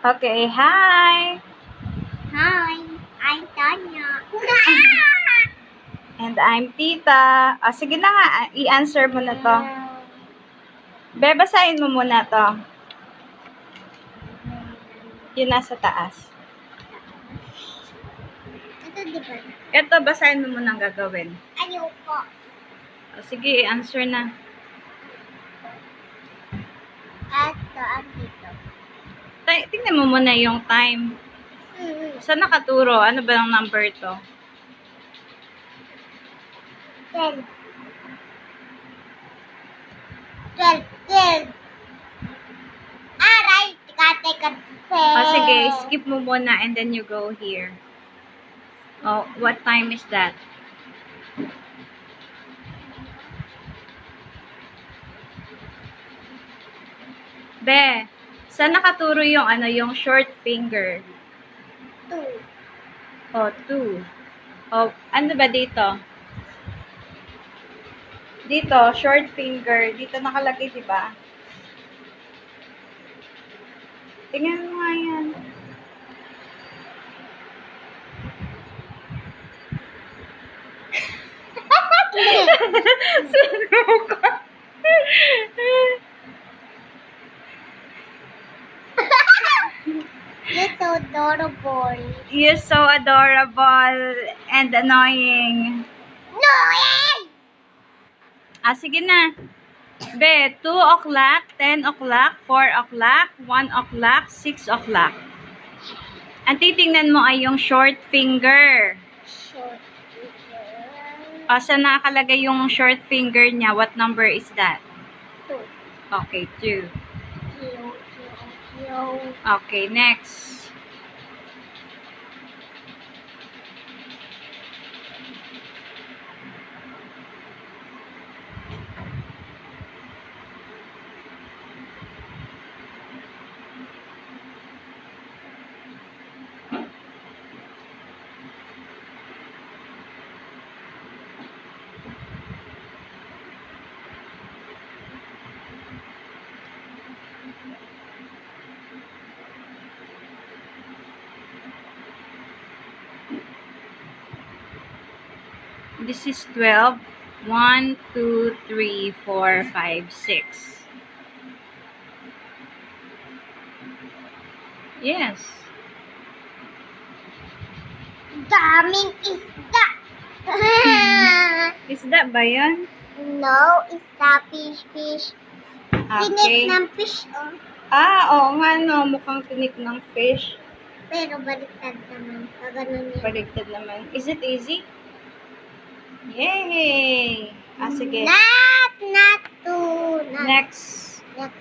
Okay, hi! Hi, I'm Tanya. And I'm Tita. Sige na nga, i-answer mo na to. Be, basahin mo muna to. Yun nasa taas. Ito di ba? Ito, basahin mo muna ang gagawin. Ayoko. Sige, i-answer na. Ito, andito. Tingnan mo muna yung time. Saan nakaturo? Ano ba ang number to? 12. 12. Aray, teka. Sige, skip mo muna and then you go here. Oh, what time is that? Be, saan nakaturo yung yung short finger? 2. Oh, 2. Oh, ano ba dito? Dito, short finger. Dito nakalagay, di ba? Tingnan mo nga yan. Sunog ka. You're so adorable. You're so adorable and annoying. No, yan! Sige na. Be, 2 o'clock, 10 o'clock, 4 o'clock, 1 o'clock, 6 o'clock. Ang titingnan mo ay yung short finger. Short. Saan nakalagay yung short finger niya? What number is that? 2. Okay, 2. Yo. Okay, next. This is 12. 1, 2, 3, 4, 5, 6. Yes. Daming isda. Isda ba yan? No, isda, fish. Tinik Okay. ng fish, oh. Oo nga no. Mukhang tinik ng fish. Pero baliktad naman. Ganun yan. Baligtad naman. Is it easy? Yay! Sige. Not to. Next. Next is what?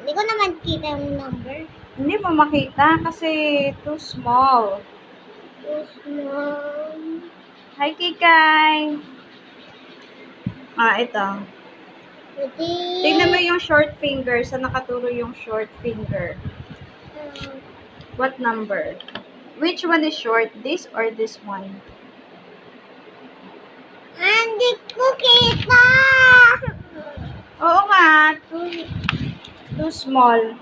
Hindi ko naman kita yung number. Hindi mo makita kasi too small. Too small. Hi, Kikay! Ito. Pwede. Tingnan mo yung short finger. Saan nakaturo yung short finger? What number? Which one is short? This or this one? Hindi ko kita. Oo nga. Too small.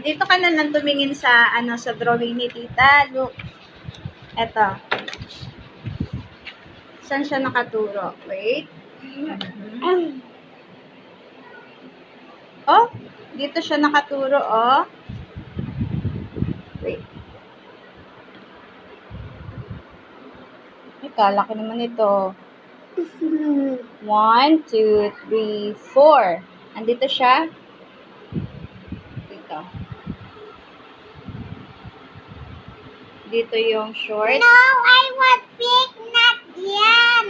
Dito ka na lang tumingin sa sa drawing ni Tita. Look. Eto. Saan siya nakaturo? Wait. Oh, dito siya nakaturo, oh. Wait. Laki naman ito. 1, 2, 3, 4. Andito siya. Dito. Dito yung short. No, I want pink, not yan.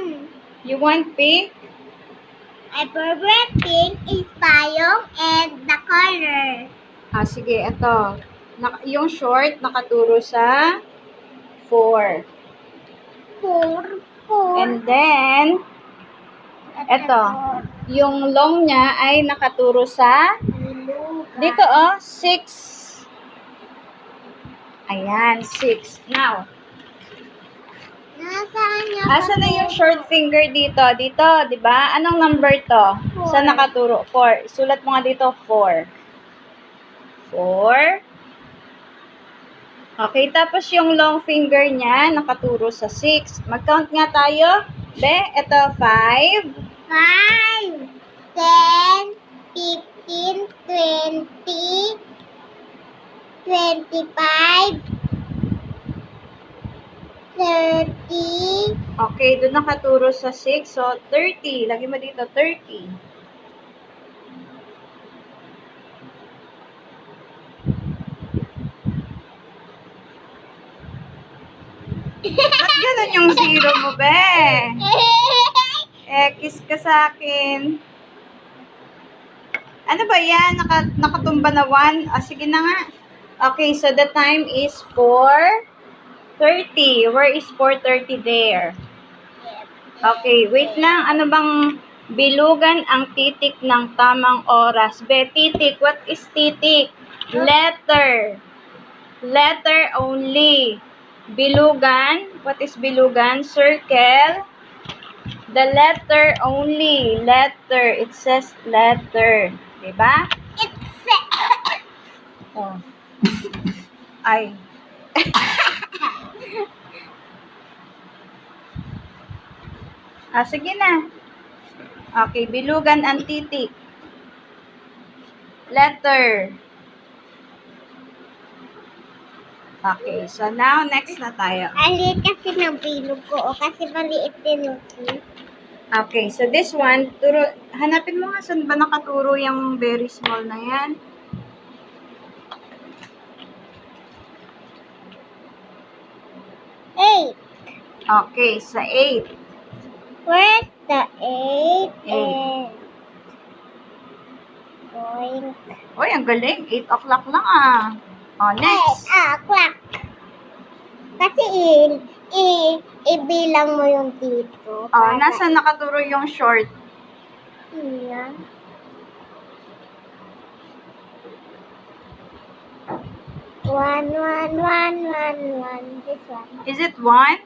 You want pink? My favorite pink is payong and the color. Sige, ito. Yung short nakaturo sa 4. 4. And then, ito. Yung long niya ay nakaturo sa dito, 6. Ayan, 6. Now, Not Nasaan niya? Asan na yung short finger dito? Dito, di ba? Anong number to? Saan nakaturo? 4. Isulat mo nga dito, 4. 4. Okay, tapos yung long finger niya, nakaturo sa 6. Mag-count nga tayo. Be, ito, 5. 5, 10, 15, 20, 25, 30. Okay, doon nakaturo sa 6. So, 30. Lagi mo dito, 30. Ba't ganun yung zero mo, be? Kiss ka sa akin. Ano ba yan? Nakatumba na 1? Sige na nga. Okay, so the time is 4:30. Where is 4:30 there? Okay, wait lang. Ano bang bilugan ang titik ng tamang oras? Be, titik. What is titik? Letter. Letter only. Bilugan. What is bilugan? Circle. The letter only. Letter. It says letter. Diba? Oh. Ay. Sige na. Okay, bilugan ang titik. Letter. Okay, so now next na tayo. Alit kasi ng bilog ko. Kasi maliit din yung key. Okay, so this one, hanapin mo nga saan ba nakaturo yung very small na yan. Eight. Okay, sa 8. Where's the 8? Eight. Going. Uy, ang galing. 8 o'clock lang ah. Oh, next. Clock. Kasi ibilang mo yung dito. Oh, nasa nakaturo yung short? Yan. One. This one. Is it 1?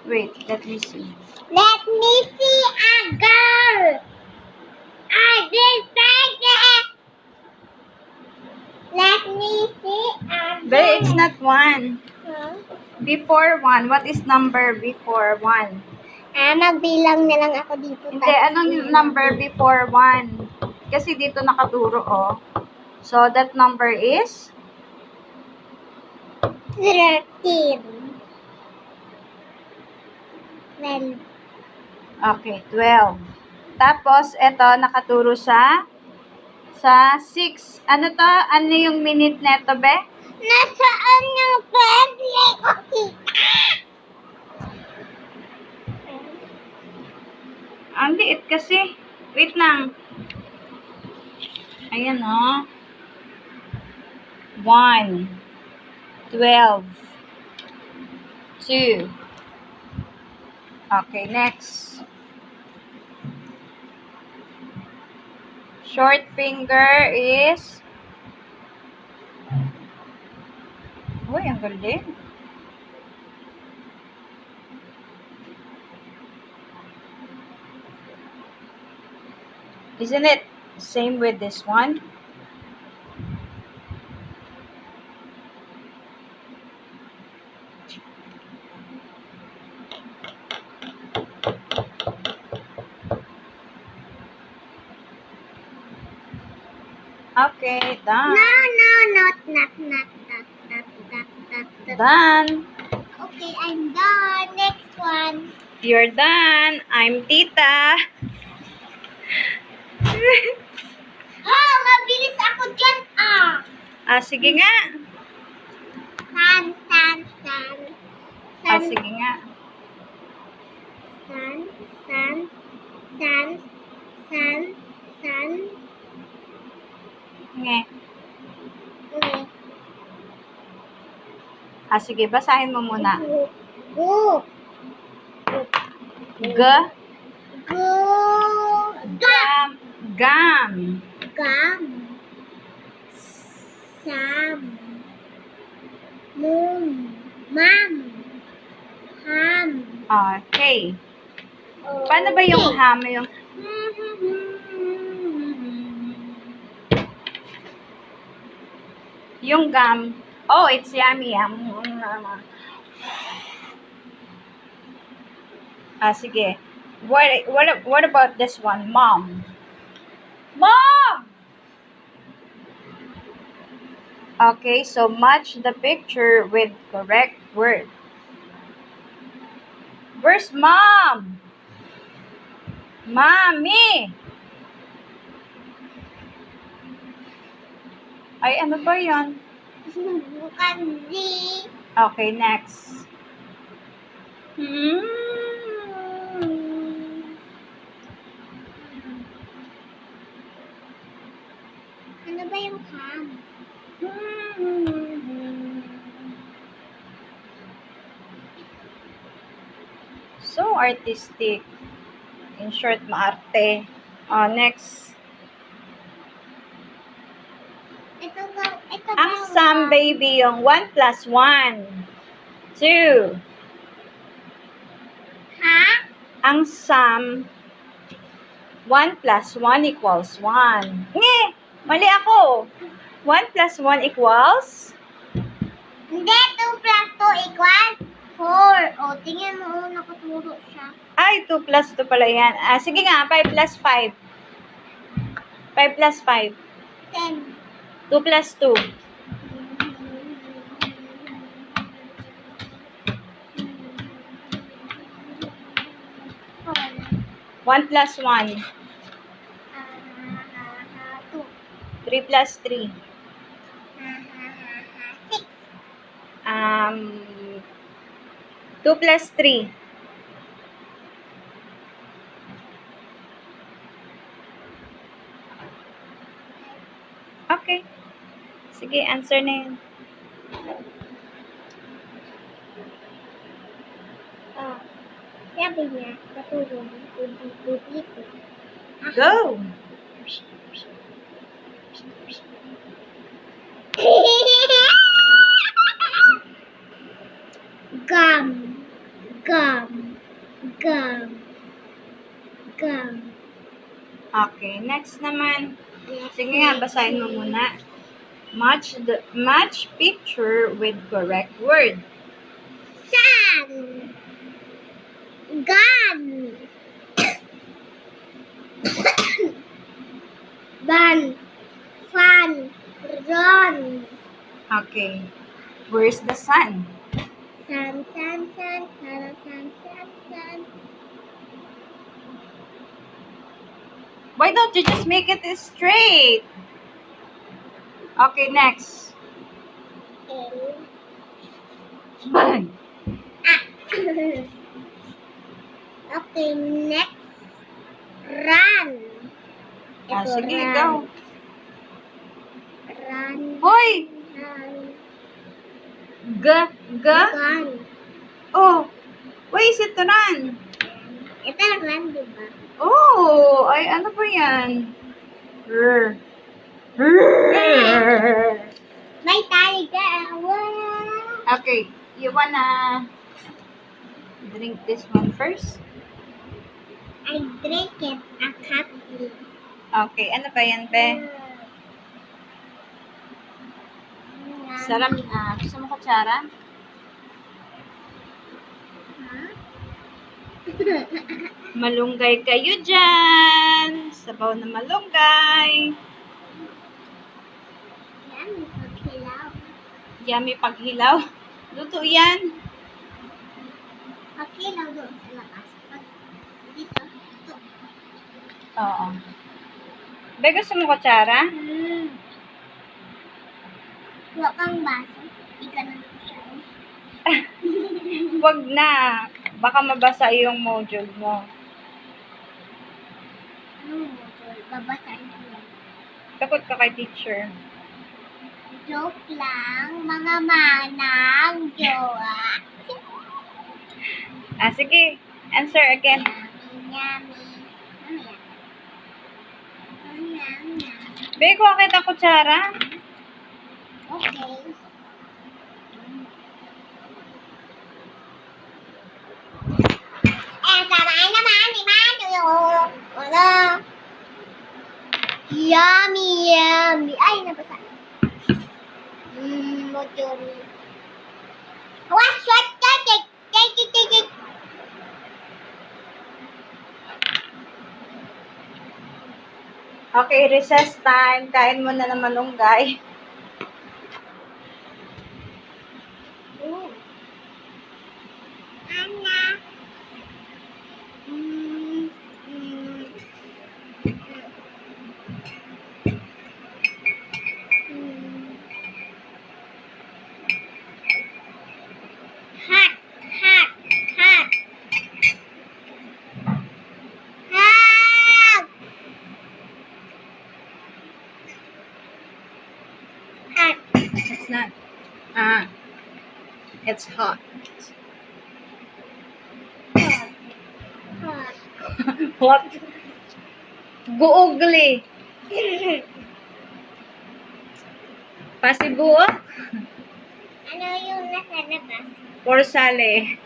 Wait, let me see. Let me see a girl. I did it. Let me see a girl. But it's not 1. Huh? Before 1. What is number before 1? Magbilang na lang ako dito. Hindi, anong number before 1? Kasi dito nakaturo, oh. So, that number is? 13. 12. Okay, 12. Tapos, ito, nakaturo sa 6. Ano to? Ano yung minute neto, be? Nasaan yung pwede ko kita? Ang liit kasi. Wait lang. Ayan, oh. 1. 12. 2. Okay, next. Short finger is... Uy, ang galing. Isn't it same with this one? Okay, done. No, not. Done. Okay, I'm done. Next one. You're done. I'm Tita. Mabilis ako dyan, Sige nga. Sun. Sige nga. Sun. Nge. Okay. Sige, basahin mo muna. Go. G. Go. Gum. Sam. Mom. Ham. Okay. Paano ba yung ham? Yung gum. Oh, it's yummy. Sige. What about this one? Mom. Mom! Okay, so match the picture with correct word. Where's mom? Mommy! Ay, ano ba yan? Bukan Z. Okay, next. Ano ba yung ham? So artistic. In short, maarte. Next. Ito Ang sum, baby, yung 1 plus 1. 2. Ha? Ang sum, 1 plus 1 equals 1. Nge! Mali ako. 1 plus 1 equals? Hindi, 2 plus 2 equals 4. O, tingnan mo, nakaturo siya. Ay, 2 plus 2 pala yan. Sige nga, 5 plus 5. 5 plus 5. 10. 2 plus 2. 1 plus 1. 2. 3 plus 3. 6. 2 plus 3. Okay. Sige, answer na yun. Sabi niya, katulong, dito. Go! Gum. Okay, next naman. Sige nga, basahin mo muna. Match picture with correct word. Sun. Gun. Ban. Fun. Run. Okay. Where's the sun? Sun. Why don't you just make it straight? Okay, next. Bang! Okay, next. Run. Ito, Sige, run. go. Run. Hoy! Run. Gun? Oh, why is it run? Ito, run, diba? Oh, ay ano ba yan? Rrr. May tali ka. Wow. Okay, you wanna drink this one first? I drink it a coffee. Okay, ano ba yan, be? Sarap. Gusto mo kutsara? Malunggay kayo dyan. Sabaw na malunggay. Yan, paghilaw. Yummy paghilaw. Luto yan. Paghilaw doon sa labas. Dito. Ito. Oo. Be, gusto mo kutsara? Huwag kang baso. Ika na siya. Wag na. Baka mabasa yung module mo. Ano mo? Babasahin ko lang. Takot ka kay teacher. Joke lang, mga manang jowa. Sige. Answer again. Yummy. Ano yan? Be, kuha kita kutsara. Okay. Yummy. Ay, nabasa. Motori. Wash, wash, take. Okay, recess time. Kain mo na ng malunggay. Ana. Hot. Hot. Hot. Hot. Hot. It's not. It's hot. Hot. What? Guugli. Pasibuok. Ano yung nasa labas? Porsale.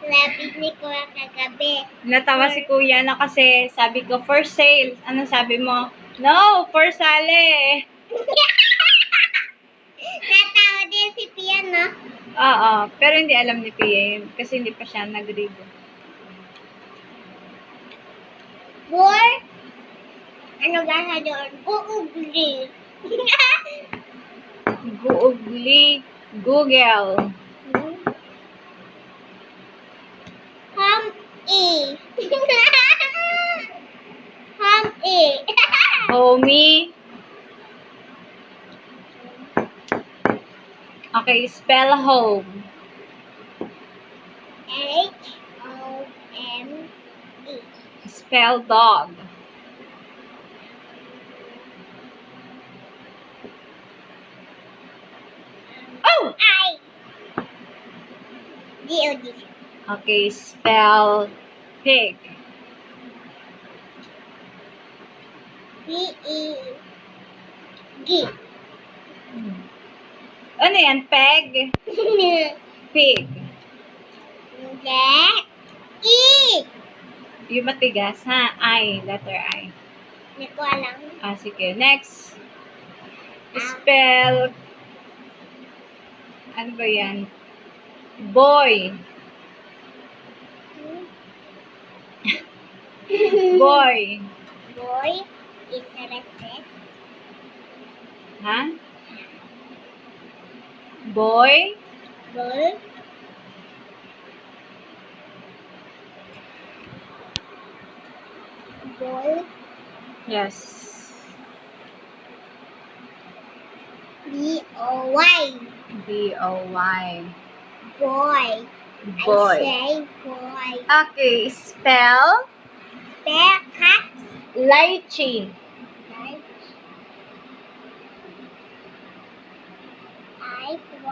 Lapis ni Kuya kagabi. Natawa si kuya na kasi sabi ko, for sale. Ano sabi mo? No, for sale. Natawa din si Pia, no? Oo, pero hindi alam ni Pia yun kasi hindi pa siya nag-read. Boy? Ano ba sa doon? Uugli. Guugli. Google. Hum-e. Hum-e. Homie. Okay, spell home. H-O-M-E. Spell dog. Oh! I. D-O-D. Okay, spell pig. P-E-G. Ano yan? Peg? Pig. Hindi. E. Yung matigas, ha? I. Letter I. Hindi ko alam. Sige. Next. Spell. Ano ba yan? Boy. Boy. Boy is a recess. Ha? Boy. Boy. Boy. Yes. B-O-Y. B-O-Y. Boy. Boy. I say boy. Okay, spell Bear, cat, lychee. right?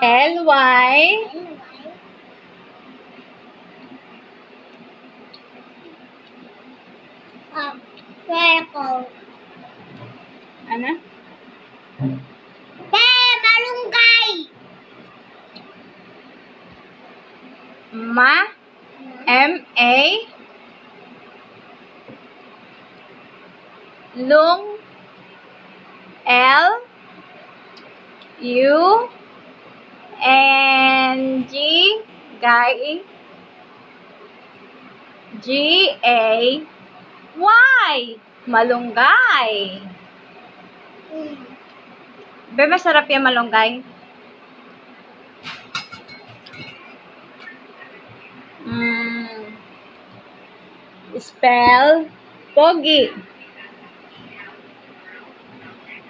L-Y. Circle. Ano? Malunggay. Ma. M-A. Lung. L. U. N. G. Guy. G-A. Y. Malunggay. Be, masarap yung malunggay. Spell pogi.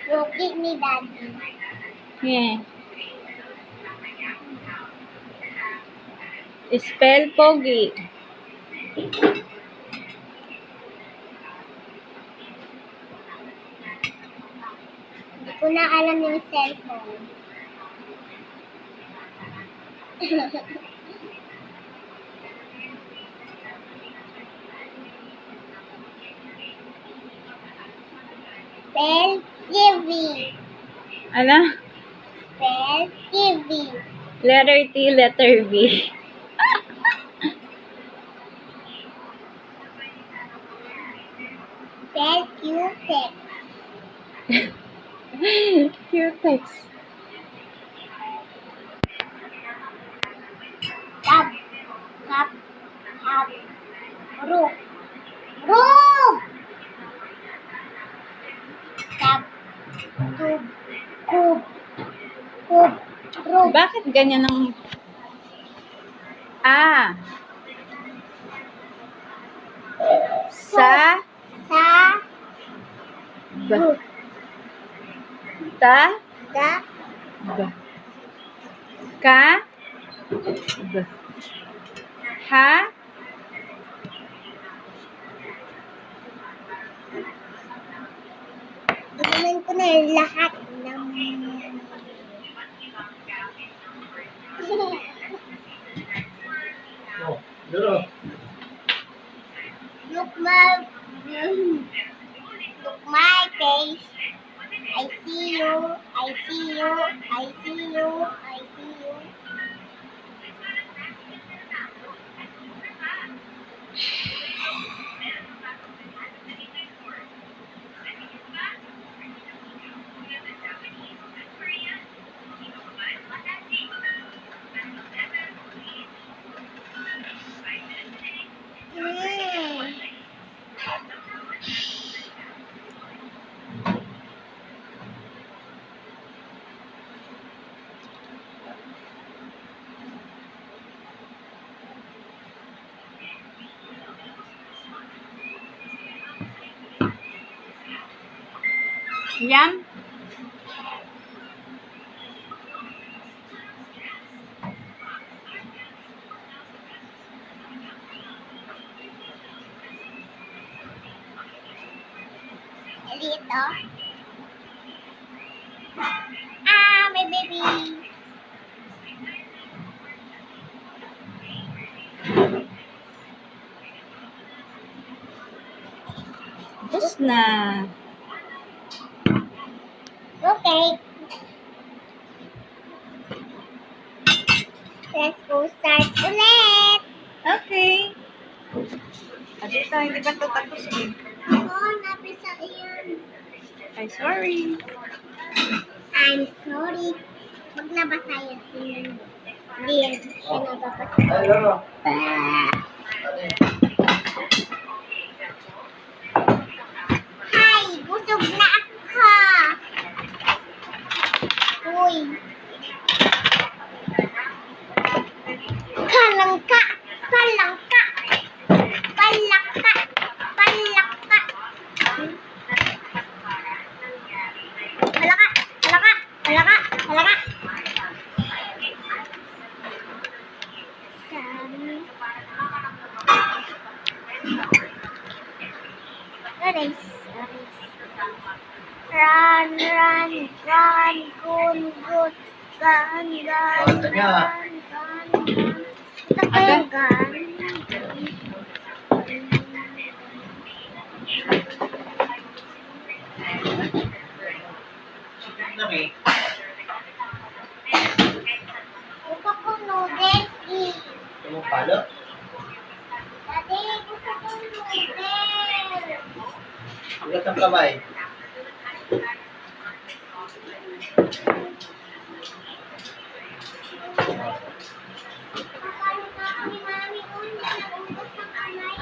Pogi ni Daddy. Yeah. Spell pogi. Hindi ko na alam yung cellphone. Spell TV. Ano? Spell TV. Letter T, letter V. Spell Q-tip. Cutex. Tab. Kap. Hab. Ruk. Ruk. Tab. Tub. Kub. Kub. Ruk. Bakit ganyan ang... A. Sa. Sa. B. Ruk. Ta. Da. B. Ka. B. Ha. Inumin ko na lahat ng... Oh, duro. Look my face. I see you. I see you. I see you. I see you. Mm. Yan. Dito. Ah, may baby. Tapos na. Okay. Let's go start ulit. Okay. At ito, hindi pa ito tapos eh. Oh, napisa iyan. Ay, sorry. I'm sorry. Wag na ba tayo tingnan? Hindi yan siya nababasa. Ay, duro. Hi! Busog na ako! Uy! Kalangka! Kalangka! Palaka! Palaka! Palaka! Palaka! Palaka! Palaka! Erase. Run, run, run, gun, gun, gun, gun, Tanya. gun, gun, gun. Ito pa yung gun. Nami. Gusto ko noodles eh. Tumupalo. Dati, gusto ko noodles. Ugat ng kamay. Kakain na ako ni Mami. Uy, naubos ng kamay.